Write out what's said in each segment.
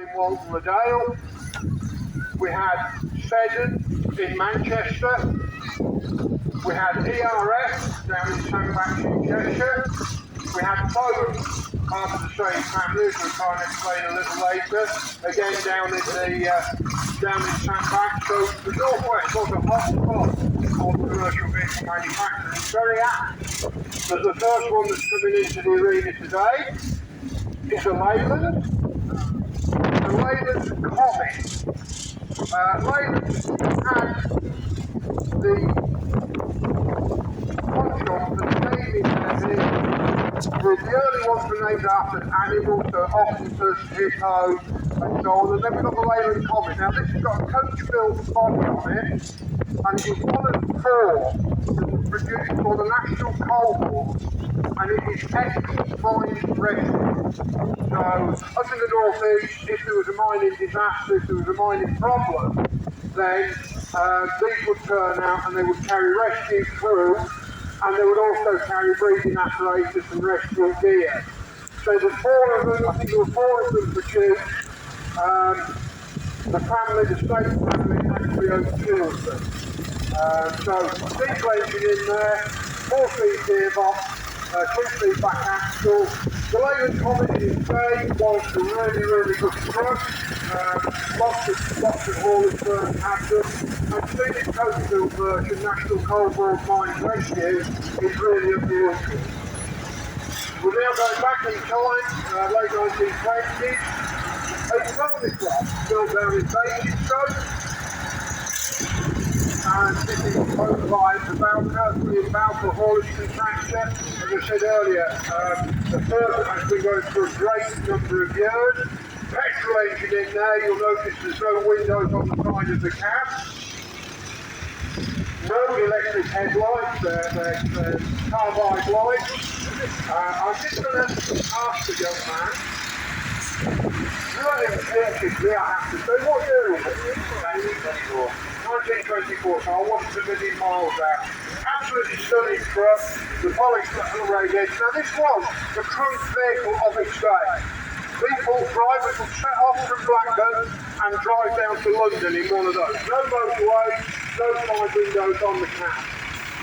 in Walton-le-Dale. We had Foden in Manchester. We had ERF down in Mack in Cheshire. We had Foden, part of the same family, as we'll try and explain a little later, again down in Mack. So the Northwest was a hot spot for commercial vehicle manufacturing. It's very apt that the first one that's coming into the arena today is a Leyland. The Leyland Comet. Leyland had the one-shot for the naming the early ones were named after animals, so octopus, hippo, and so on, and then we've got the Leyland Comet. Now this has got a coach-built body on it, and it was one of 4 that was produced for the National Coal Board, and it is X-Mine Rescue. So up in the northeast, if there was a mining disaster, if there was a mining problem, then these would turn out and they would carry rescue through, and they would also carry breathing apparatus and rescue gear. So the 4 of them, I think there were 4 of them produced. The family, the state family, actually owned 2 of them. So diesel engine in there, 4-speed gearbox, 2-speed back axle. The Leyland Comet in its day was a really, really good truck. Lots of haulage firms had them. And seeing its coach-built version, National Coal Board Mine Rescue, is really unusual. We're now going back in time, late 1920s. A rolling block built down in Basingstoke. And this is owned by the Balfour haulage contractor. As I said earlier, the firm has been going for a great number of years. Petrol engine in there, you'll notice there's no windows on the side of the cab. No electric headlights, they're carbide lights. I'm just going to ask the young man, running vertically, I have to say, what year is it? 1924, so I wasn't a million miles out. Absolutely stunning truck, the polished metal radiator. Now this was the cruise vehicle of its day. Drivers would set off from Blackburn and drive down to London in one of those. No motorway, no side windows on the cab.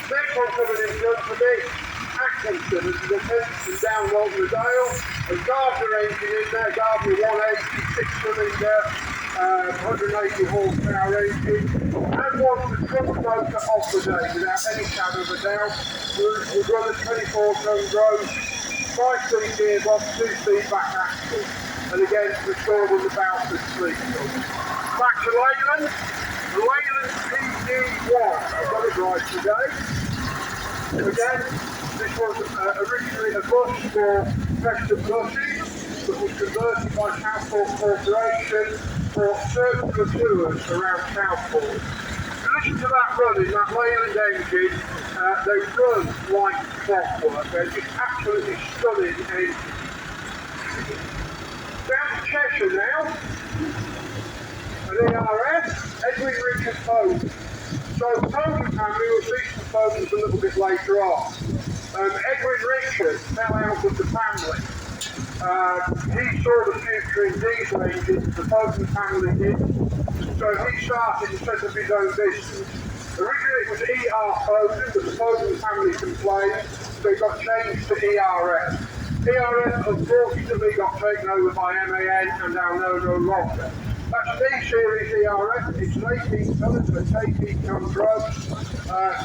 Next one coming in front for me, Atkinson, as the Atkinson down Walton-le-Dale. A Gardner engine in there, Gardner 180, 6-cylinder, 180 horsepower engine, and was the truck motor of the day, without any shadow of a doubt. Would run a 24-ton gross, 5-speed gearbox, 2-speed back axle, and again restored on the Balfour Street. Back to Leyland, the Leyland PD1. I've got it right today. Again, this was originally a bus for Preston buses, that was converted by Southport Corporation for circular tours around Southport. Listen to that running, that Leyland engine, they run like clockwork. They're just absolutely stunning engines. Down to Cheshire now, an ERF, Edwin Richard Foden. So the Foden family, we'll see some Fodens a little bit later on. Edwin Richard fell out with the family. He saw the future in diesel engines, the Foden family did. So he started to set up his own business. Originally it was ER Foden, but the Foden family complained, so it got changed to ERF. ERF unfortunately got taken over by MAN and are no longer. That's the D-Series ERF, it's an 18 tonners, it's 18 ton gross,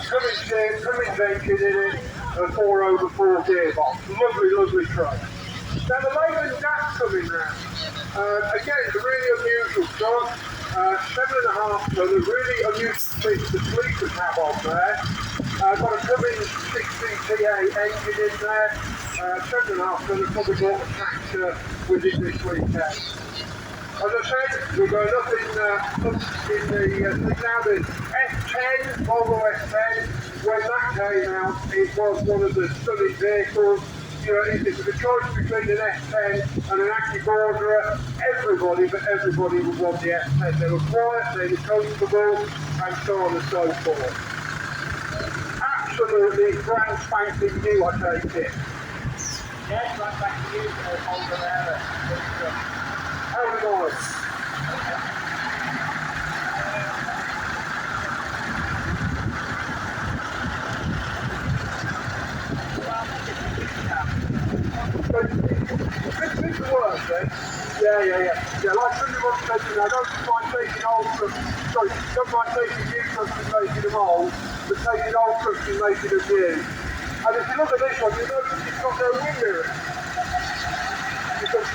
Cummins engine in it, a 4/4 gearbox. Lovely, lovely truck. Now the Leyland DAF coming round. Again, a really unusual truck. 7.5 tonners, really unusual piece to sleeper cab on there. Got a Cummins 6VTA engine in there. 7.5 tonners, probably bought a tractor with it this weekend. As I said, we're going up in the now the F10, Volvo F10. When that came out, it was one of the stunning vehicles. You know, if there's a choice between an F10 and an active orderer, everybody would want the F10. They were quiet, they were comfortable, and so on and so forth. Absolutely brand spanking new, I take it. Yes, right back to you, older era. How did I? truck. This works then. Yeah, like somebody once said to me, I don't mind taking old trucks, sorry, don't mind taking new trucks and making them old, but taking old trucks and making them new. And if you look at this one, you notice it's got no wing mirrors. Because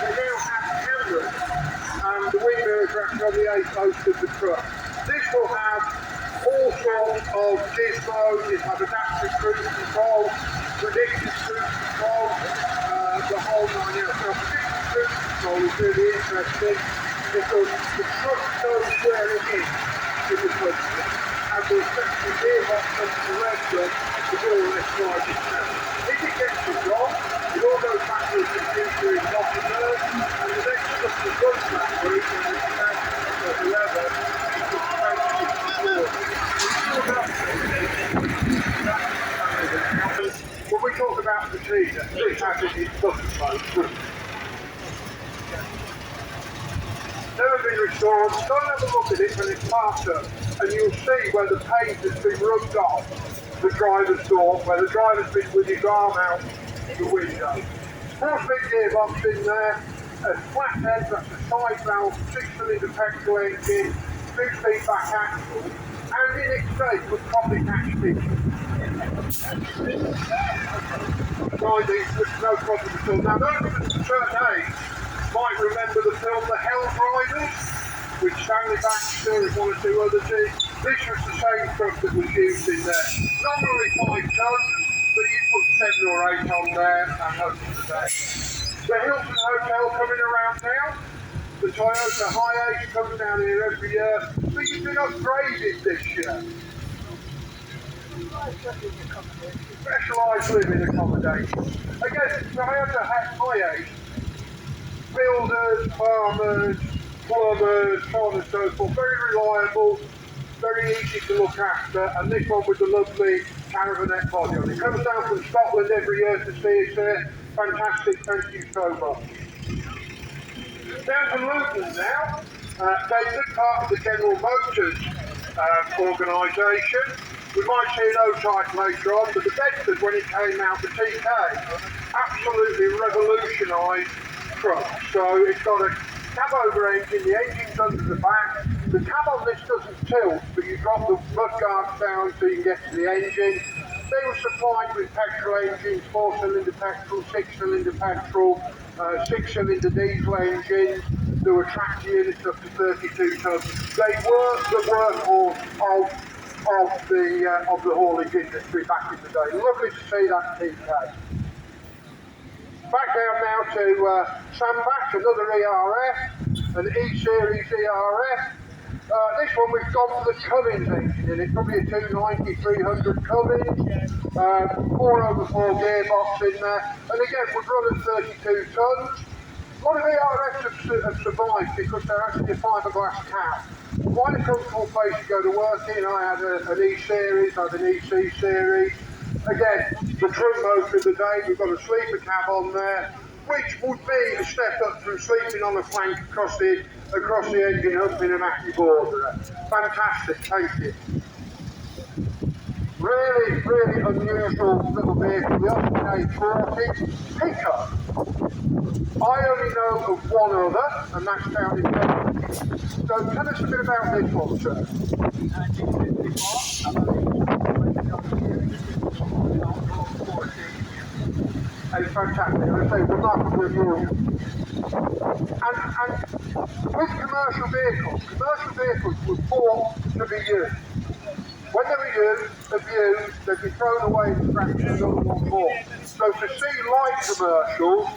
they now have cameras, and the wing mirrors are actually on the A post of the truck. This will have all sorts of gizmos, it has adaptive cruise control, predictive cruise control, the whole nine yards. Now, predictive cruise control is really interesting because the truck knows where it is in the country, and will set the gearbox up to the red gun to do all this slide itself. If it gets it wrong, it all goes back to the computer in Gothenburg, and the next stuff that runs that week, when it's 10 or 11, it will change it to when we talk about the teaser, this has its button mode. Never been restored. Go and have a look at it when it's parked up, and you'll see where the paint has been rubbed off the driver's door, where the driver's been with his arm out the window. 4-speed gearbox in there, a flat head, that's a side valve, 6-cylinder petrol engine, 2-speed back axle, and in its state would probably catch people. No problem at all. Now, those of us at a certain age might remember the film The Hell Drivers, with Stanley Baxter and one or two others. This was the same truck that was used in there. Normally 5 tons, but you put 7 or 8 on there and hope for the best. The Hilton Hotel coming around now. The Toyota Hiace comes down here every year, but you've been upgraded this year. Specialised living accommodation. Again, Toyota Hiace, builders, farmers, plumbers, so on and so forth, very reliable, very easy to look after, and this one with the lovely caravanette body on it. Comes down from Scotland every year to see us here. Fantastic, thank you so much. Down to Luton now. They took part of the General Motors organisation. We might see an O-Type later on, but the Bedford, when it came out, the TK, absolutely revolutionised truck. So it's got a cab-over engine, the engine's under the back. The cab on this doesn't tilt, but you drop the mudguards down so you can get to the engine. They were supplied with petrol engines, 4-cylinder petrol, 6-cylinder petrol, 6-cylinder diesel engines. There were tractor units up to 32 tons. They were the workhorse of the haulage industry back in the day. Lovely to see that TK. Back down now to Sandbach, another ERF, an E-Series ERF. This one we've gone for the Cummins engine in it, probably a 290, 300 Cummins, 4x4 gearbox in there, and again we've run at 32 tons. A lot of ERFs have survived because they're actually a fiberglass cab. Quite a comfortable place to go to work in. I had an E-Series, I had an EC Series. Again, the trunk motor of the day, we've got a sleeper cab on there, which would be a step up from sleeping on a flank across the engine up in an active order. Fantastic, thank you. Really, really unusual little vehicle, the Austin A40 pickup. I only know of one other, and that's found in Bedford. So tell us a bit about this one, sir. It's fantastic, and I say remarkably brilliant. And with commercial vehicles were bought to be used. When they were used, they'd be thrown away and scrapped another one more. So to see light commercials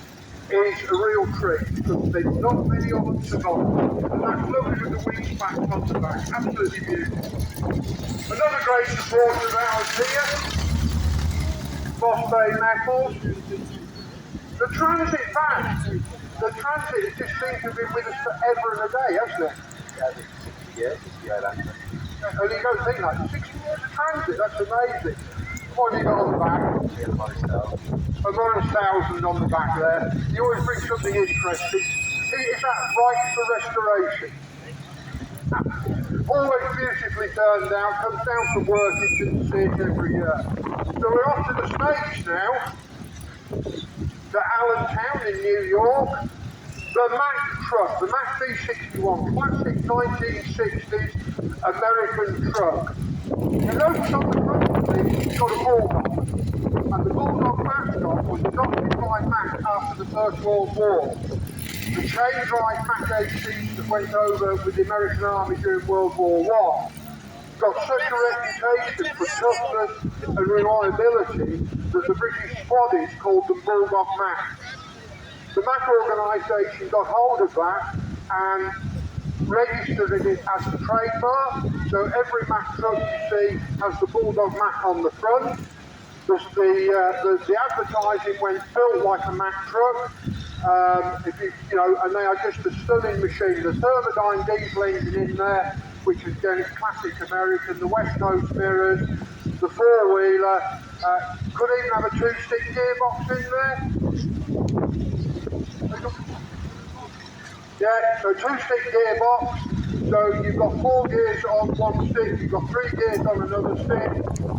is a real treat, because there's not many of them survive. And that's lovely with the wings back on the back, absolutely beautiful. Another great supporter of ours here, Boss Bay Metals. The transit van, it just seems to have been with us forever and a day, hasn't it? Yeah, 60 years, actually. And you don't think that, 60 years of transit, that's amazing. What have you got on the back? Yeah, about 1,000. About 1,000 on the back there. You always bring something interesting. Is that right for restoration? Always beautifully turned out, comes down to Worthington to see it every year. So we're off to the States now, to Allentown in New York. The Mack truck, the Mack B61, classic 1960s American truck. You notice on the front of it, it's got a bulldog. And the bulldog mascot was adopted by Mack after the First World War. The chain-drive Mack 18s that went over with the American Army during World War I got such a reputation for toughness and reliability that the British squaddies called them Bulldog Mack. The Mack organisation got hold of that and registered it as a trademark, so every Mack truck you see has the Bulldog Mack on the front. The advertising went built like a Mack truck, and they are just a stunning machine. The thermodyne diesel engine in there, which is again classic American, the West Coast mirrors, the four-wheeler, could even have a two-stick gearbox in there. Yeah, so two-stick gearbox, so you've got 4 gears on one stick, you've got 3 gears on another stick.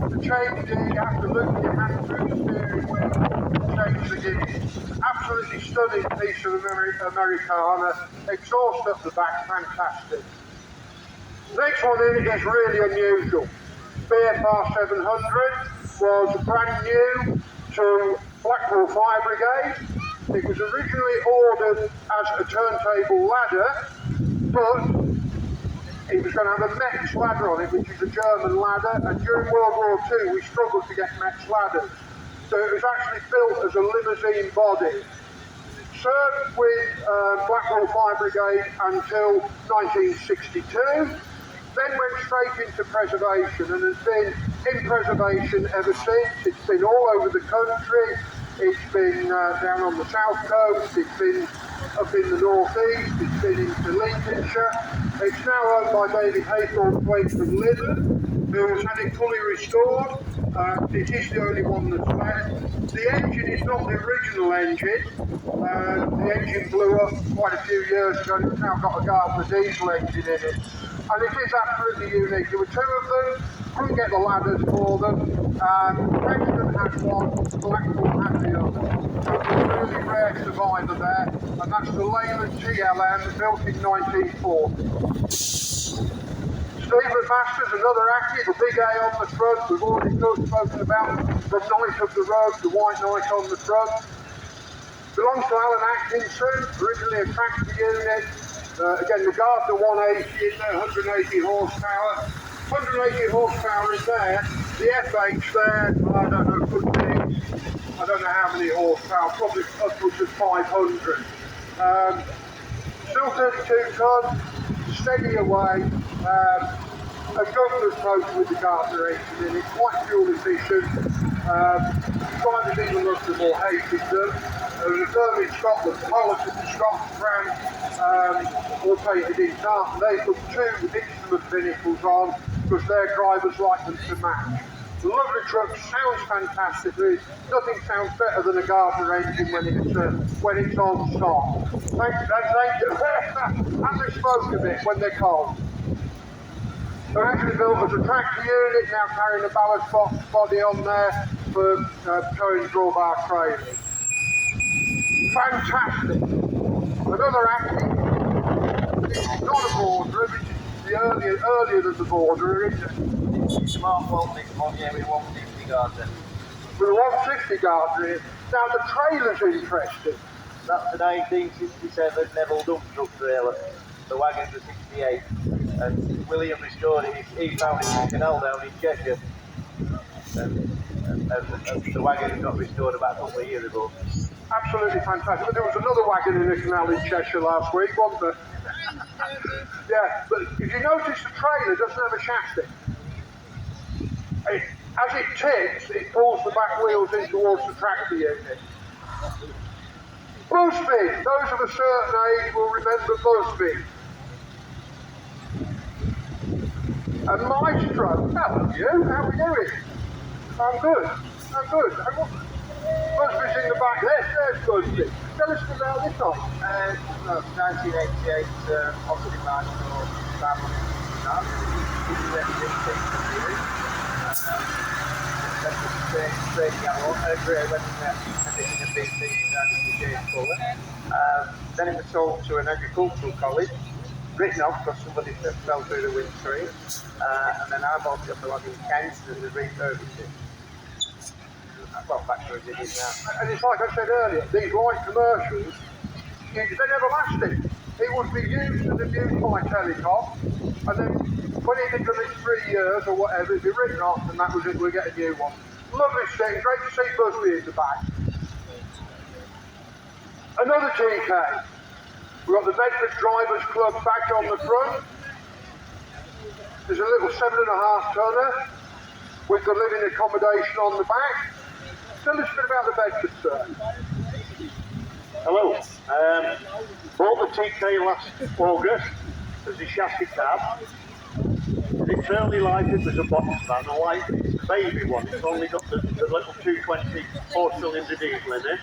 To change gear, you have to loop your hand through the steering wheel and change the gears. Absolutely stunning piece of Americana, exhaust up the back, fantastic. Next one in is really unusual. BFR 700 was brand new to Blackpool Fire Brigade. It was originally ordered as a turntable ladder, but it was going to have a Metz ladder on it, which is a German ladder, and during World War II we struggled to get Metz ladders. So it was actually built as a limousine body. Served with Blackpool Fire Brigade until 1962, then went straight into preservation and has been in preservation ever since. It's been all over the country. It's been down on the south coast, it's been up in the northeast, it's been into Lincolnshire. It's now owned by David Haythorne from Leyland, who has had it fully restored. It is the only one that's left. The engine is not the original engine. The engine blew up quite a few years ago and it's now got a Gardner diesel engine in it. And it is absolutely unique. There were 2 of them, couldn't get the ladders for them. Preston had one, Blackpool had the other. So it's a really rare survivor there, and that's the Leyland TLM built in 1940. Stephen Masters, another Ackie, the big A on the front. We've already spoken about the Knight of the Road, the White Knight on the front. Belongs to Alan Atkinson, originally a tractor unit. Again, the Gardner 180 in there, 180 horsepower. 180 horsepower in there. The FH there, I don't know, could be, I don't know how many horsepower, probably upwards of 500. Still 32 tons, steady away. A governor's motor with the Gardner engine in it, quite fuel efficient. Drivers even loved them or hated them. The firm in Scotland, Polish and the Scottish brand, all painted in tartan. They put 2 instrument vehicles on because their drivers like them to match. The lovely truck, sounds fantastic. Nothing sounds better than a Gardner engine when it's on stop. Thank you. And they smoke a bit when they're cold. They're actually built as a tractor unit, now carrying a ballast box body on there for towing drawbar trailers. Fantastic. Another Ackie. It's not a border, it's earlier than the border, isn't it? Smart one, this one, yeah, with 150 Gardner. With a 150 Gardner. Now the trailer's interesting. That's an 1867 Neville dump truck trailer. The wagon's a 68. And William restored it. He found it in a canal down in Cheshire. And the wagon got restored about a couple of years ago. Absolutely fantastic. But there was another wagon in a canal in Cheshire last week, wasn't there? Yeah, but if you notice the trailer doesn't have a chassis. As it tips, it pulls the back wheels in towards the tractor unit. Busby, those of a certain age will remember Busby. And Maestro, hello you, how are we doing? I'm good. Busby's in the back there. There's Busby. Tell us about this one. 1988 Austin Marshall family car. This is straight yellow, grey when everything had been beaten down into shade colour. Then it was sold to an agricultural college, written off because somebody fell through the windscreen, and then I bought it up along in Kent and refurbished it. Well, back where it is now. And it's like I said earlier, these light commercials, they never lasted. It would be used and abused by telecom, and then when it had done its 3 years or whatever, it'd be written off, and that was it, we'd get a new one. Lovely thing, great to see Busby in the back. Another TK. We've got the Bedford Drivers Club badge on the front. There's a little 7.5 tonner with the living accommodation on the back. Tell us a bit about the Bedford, sir. Hello. Bought the TK last August as a chassis cab. In its early life it was a box van. I like it. It's a baby one. It's only got the little 220 4-cylinder diesel in it.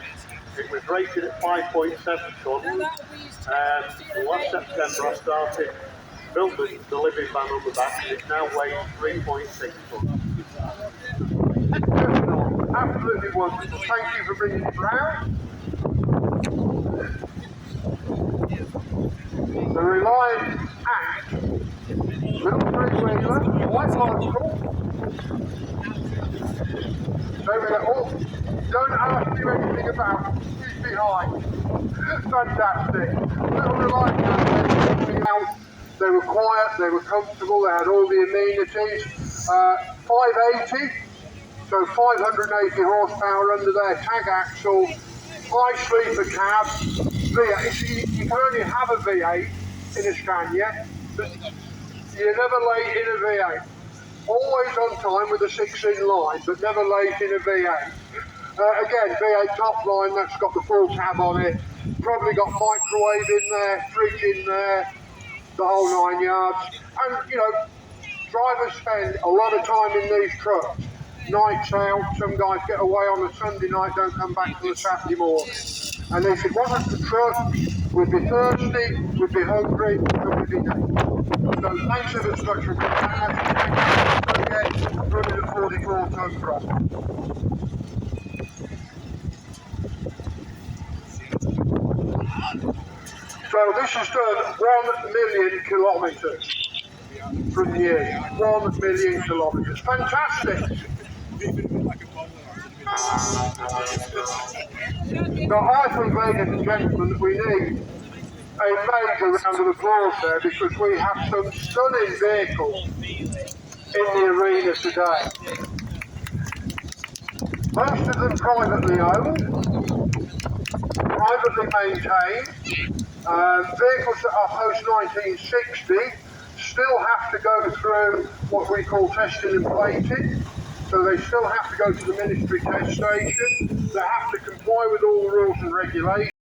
It was rated at 5.7 tonne. Last September I started, built the living van on the back, and it now weighs 3.6 tonne. Absolutely wonderful. Thank you for bringing it round. The Relient Act, little three-wheeler, white bicycle. So we go, oh, don't ask me anything about it. He's behind. Fantastic. Little Relient Act. They were quiet, they were comfortable, they had all the amenities. 580. So 580 horsepower under there, tag axle, high sleeper cab, V8. You can only have a V8 in a Scania, but you're never late in a V8. Always on time with a 6-in line, but never late in a V8. Again, V8 top line, that's got the full cab on it. Probably got microwave in there, fridge in there, the whole 9 yards. And, you know, drivers spend a lot of time in these trucks. Nights out, some guys get away on a Sunday night, don't come back till a Saturday morning. And if it wasn't the truck, we'd be thirsty, we'd be hungry, and we'd be naked. So thanks ever so much for being again, running a 44-tonne truck. So this has done 1 million kilometres from the year. 1 million kilometres. Fantastic! Now I think, ladies and gentlemen, that we need a major round of applause there because we have some stunning vehicles in the arena today. Most of them privately owned, privately maintained. Vehicles that are post-1960 still have to go through what we call testing and plating. So they still have to go to the ministry test station. They have to comply with all the rules and regulations.